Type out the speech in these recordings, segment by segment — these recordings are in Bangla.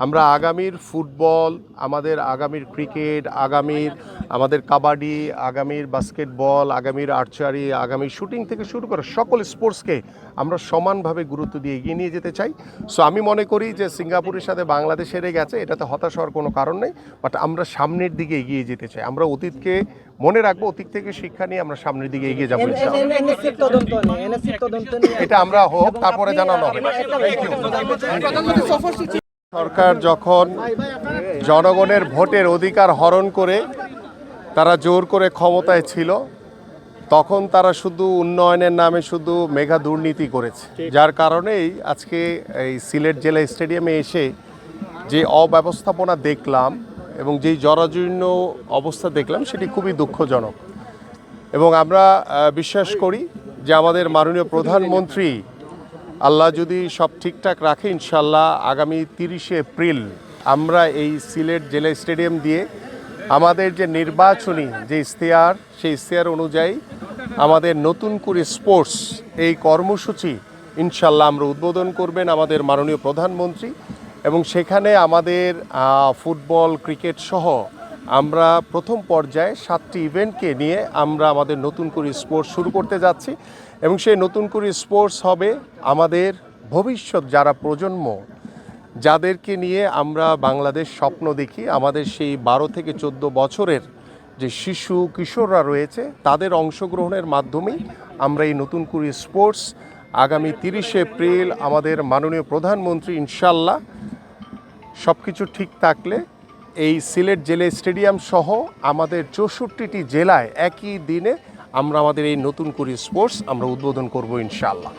আমরা আগামীর ফুটবল, আমাদের আগামীর ক্রিকেট, আমাদের কাবাডি, আগামীর বাস্কেটবল, আগামীর আর্চারি, আগামীর শুটিং থেকে শুরু করে সকল স্পোর্টসকে আমরা সমানভাবে গুরুত্ব দিয়ে এগিয়ে নিয়ে যেতে চাই। সো আমি মনে করি যে সিঙ্গাপুরের সাথে বাংলাদেশ হেরে গেছে, এটাতে হতাশ হওয়ার কোনো কারণ নেই, বাট আমরা সামনের দিকে এগিয়ে যেতে চাই। আমরা অতীতকে মনে রাখবো, অতীত থেকে শিক্ষা নিয়ে আমরা সামনের দিকে এগিয়ে যাবো। এটা আমরা হোক, তারপরে জানানো হবে। সরকার যখন জনগণের ভোটের অধিকার হরণ করে তারা জোর করে ক্ষমতায় ছিল, তখন তারা শুধু উন্নয়নের নামে শুধু মেগা দুর্নীতি করেছে, যার কারণেই আজকে এই সিলেট জেলা স্টেডিয়ামে এসে যে অব্যবস্থাপনা দেখলাম এবং যেই জরাজীর্ণ অবস্থা দেখলাম, সেটি খুবই দুঃখজনক। এবং আমরা বিশ্বাস করি যে আমাদের মাননীয় প্রধানমন্ত্রী আল্লাহ যদি সব ঠিকঠাক রাখে, ইনশাল্লাহ আগামী 30শে এপ্রিল আমরা এই সিলেট জেলা স্টেডিয়াম দিয়ে আমাদের যে নির্বাচনী যে ইশতেহার, সেই ইশতেহার অনুযায়ী আমাদের নতুন করে স্পোর্টস এই কর্মসূচি ইনশাল্লাহ আমরা উদ্বোধন করবেন আমাদের মাননীয় প্রধানমন্ত্রী। এবং সেখানে আমাদের ফুটবল, ক্রিকেট সহ আমরা প্রথম পর্যায়ে 7টি ইভেন্টকে নিয়ে আমরা আমাদের নতুন করে স্পোর্টস শুরু করতে যাচ্ছি। এবং সেই নতুন করে স্পোর্টস হবে আমাদের ভবিষ্যৎ যারা প্রজন্ম, যাদেরকে নিয়ে আমরা বাংলাদেশ স্বপ্ন দেখি, আমাদের সেই 12 থেকে 14 বছরের যে শিশু কিশোররা রয়েছে, তাদের অংশগ্রহণের মাধ্যমেই আমরা এই নতুন করে স্পোর্টস আগামী 30শে এপ্রিল আমাদের মাননীয় প্রধানমন্ত্রী ইনশাল্লাহ সব কিছু ঠিক থাকলে এই সিলেট জেলা স্টেডিয়াম সহ আমাদের 64টি জেলায় একই দিনে আমরা আমাদের এই নতুন করে স্পোর্টস আমরা উদ্বোধন করব ইনশাল্লাহ।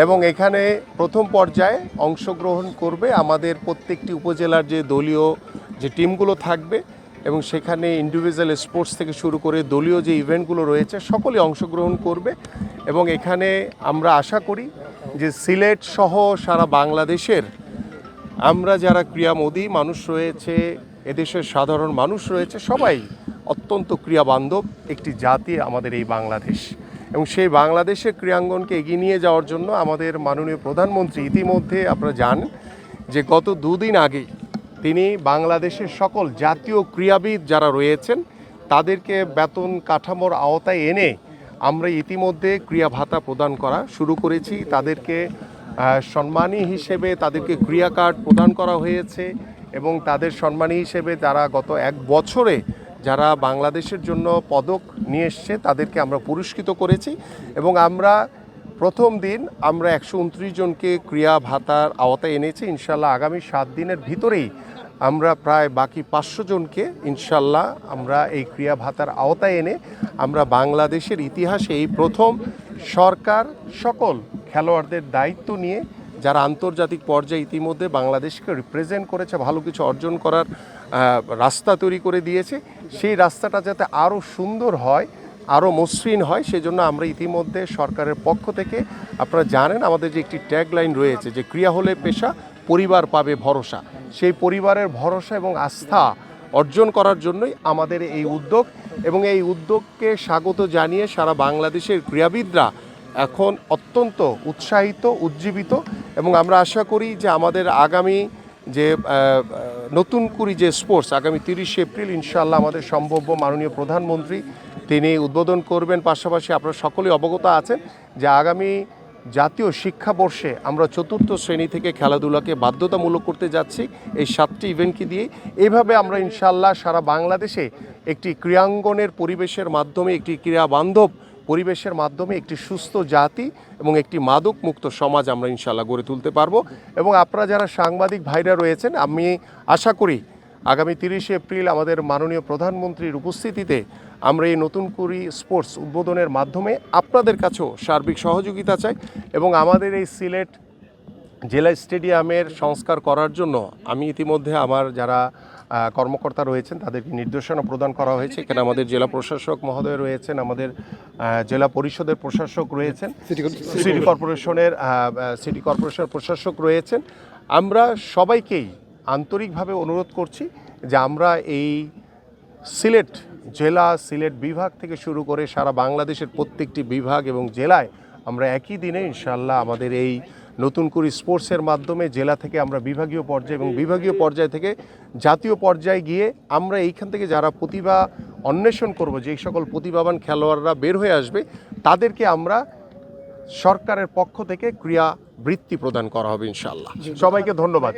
এবং এখানে প্রথম পর্যায়ে অংশগ্রহণ করবে আমাদের প্রত্যেকটি উপজেলার যে দলীয় যে টিমগুলো থাকবে, এবং সেখানে ইন্ডিভিজুয়াল স্পোর্টস থেকে শুরু করে দলীয় যে ইভেন্টগুলো রয়েছে সকলে অংশগ্রহণ করবে। এবং এখানে আমরা আশা করি যে সিলেট সহ সারা বাংলাদেশের আমরা যারা ক্রীড়ামোদী মানুষ রয়েছে, এদেশের সাধারণ মানুষ রয়েছে, সবাই অত্যন্ত ক্রীড়াবান্ধব একটি জাতি আমাদের এই বাংলাদেশ। এবং সেই বাংলাদেশের ক্রীড়াঙ্গনকে এগিয়ে নিয়ে যাওয়ার জন্য আমাদের মাননীয় প্রধানমন্ত্রী ইতিমধ্যে আপনারা জানেন যে গত 2 দিন আগেই তিনি বাংলাদেশের সকল জাতীয় ক্রীড়াবিদ যারা রয়েছেন তাদেরকে বেতন কাঠামোর আওতায় এনে আমরা ইতিমধ্যে ক্রীড়া ভাতা প্রদান করা শুরু করেছি। তাদেরকে সম্মানী হিসেবে তাদেরকে ক্রীড়া কার্ড প্রদান করা হয়েছে, এবং তাদের সম্মানী হিসেবে যারা গত 1 বছরে যারা বাংলাদেশের জন্য পদক নিয়ে এসছে তাদেরকে আমরা পুরস্কৃত করেছি। এবং আমরা প্রথম দিন আমরা 129 জনকে ক্রীড়া ভাতার আওতায় এনেছি। ইনশাল্লাহ আগামী 7 দিনের ভিতরেই আমরা প্রায় বাকি 500 জনকে ইনশাল্লাহ আমরা এই ক্রীড়া ভাতার আওতায় এনে আমরা বাংলাদেশের ইতিহাসে এই প্রথম সরকার সকল খেলোয়াড়দের দায়িত্ব নিয়ে যারা আন্তর্জাতিক পর্যায়ে ইতিমধ্যে বাংলাদেশকে রিপ্রেজেন্ট করেছে, ভালো কিছু অর্জন করার রাস্তা তৈরি করে দিয়েছে, সেই রাস্তাটা যাতে আরও সুন্দর হয়, আরও মসৃণ হয়, সেজন্য আমরা ইতিমধ্যে সরকারের পক্ষ থেকে আপনারা জানেন আমাদের যে একটি ট্যাগলাইন রয়েছে যে ক্রীড়া হলে পেশা, পরিবার পাবে ভরসা। সেই পরিবারের ভরসা এবং আস্থা অর্জন করার জন্যই আমাদের এই উদ্যোগ। এবং এই উদ্যোগকে স্বাগত জানিয়ে সারা বাংলাদেশের ক্রীড়াবিদরা এখন অত্যন্ত উৎসাহিত, উজ্জীবিত। এবং আমরা আশা করি যে আমাদের আগামী যে নতুন করে যে স্পোর্টস আগামী 30শে এপ্রিল ইনশাআল্লাহ আমাদের সম্ভাব্য মাননীয় প্রধানমন্ত্রী তিনি উদ্বোধন করবেন। পাশাপাশি আপনারা সকলেই অবগত আছেন যে আগামী জাতীয় শিক্ষাবর্ষে আমরা 4র্থ শ্রেণী থেকে খেলাধুলাকে বাধ্যতামূলক করতে যাচ্ছি এই 7টি ইভেন্টকে দিয়ে। এইভাবে আমরা ইনশাআল্লাহ সারা বাংলাদেশে একটি ক্রীড়াঙ্গনের পরিবেশের মাধ্যমে, একটি ক্রীড়াবান্ধব পরিবেশের মাধ্যমে একটি সুস্থ জাতি এবং একটি মাদক মুক্ত সমাজ আমরা ইনশাআল্লাহ গড়ে তুলতে পারবো। এবং আপনারা যারা সাংবাদিক ভাইরা রয়েছেন, আমি আশা করি আগামী 30শে এপ্রিল আমাদের মাননীয় প্রধানমন্ত্রীর উপস্থিতিতে আমরা এই নতুন করে স্পোর্টস উদ্বোধনের মাধ্যমে আপনাদের কাছেও সার্বিক সহযোগিতা চাই। এবং আমাদের এই সিলেট জেলা স্টেডিয়ামের সংস্কার করার জন্য আমি ইতিমধ্যে আমার যারা কর্মকর্তা রয়েছেন তাদেরকে নির্দেশনা প্রদান করা হয়েছে। এখানে আমাদের জেলা প্রশাসক মহোদয় রয়েছেন, আমাদের জেলা পরিষদের প্রশাসক রয়েছেন, সিটি কর্পোরেশনের প্রশাসক রয়েছেন। আমরা সবাইকেই আন্তরিকভাবে অনুরোধ করছি যে আমরা এই সিলেট জেলা, সিলেট বিভাগ থেকে শুরু করে সারা বাংলাদেশের প্রত্যেকটি বিভাগ এবং জেলায় আমরা একই দিনে ইনশাআল্লাহ আমাদের এই নতুন করে স্পোর্টসের মাধ্যমে জেলা থেকে আমরা বিভাগীয় পর্যায়ে এবং বিভাগীয় পর্যায় থেকে জাতীয় পর্যায়ে গিয়ে আমরা এইখান থেকে যারা প্রতিভা অন্বেষণ করব, যেই সকল প্রতিভাবান খেলোয়াড়রা বের হয়ে আসবে তাদেরকে আমরা সরকারের পক্ষ থেকে ক্রীড়া বৃত্তি প্রদান করা হবে ইনশাআল্লাহ। সবাইকে ধন্যবাদ।